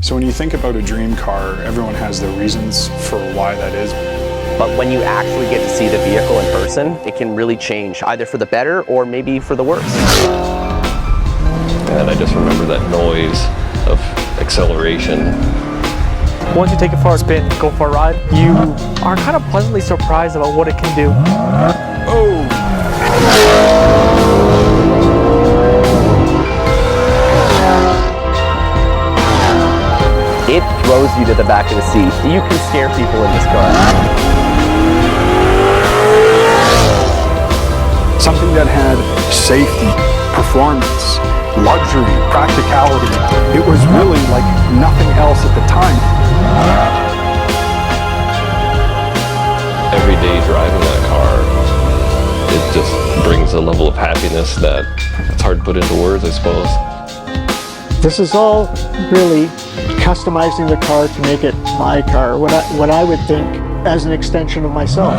So when you think about a dream car, everyone has their reasons for why that is. But when you actually get to see the vehicle in person, it can really change, either for the better or maybe for the worse. And I just remember that noise of acceleration. Once you take it for a spin, go for a ride, you are kind of pleasantly surprised about what it can do. Oh! It throws you to the back of the seat. You can scare people in this car. Something that had safety, performance, luxury, practicality. It was really like nothing else at the time. Every day driving that car, it just brings a level of happiness that it's hard to put into words, I suppose. This is all really customizing the car to make it my car, what I would think as an extension of myself.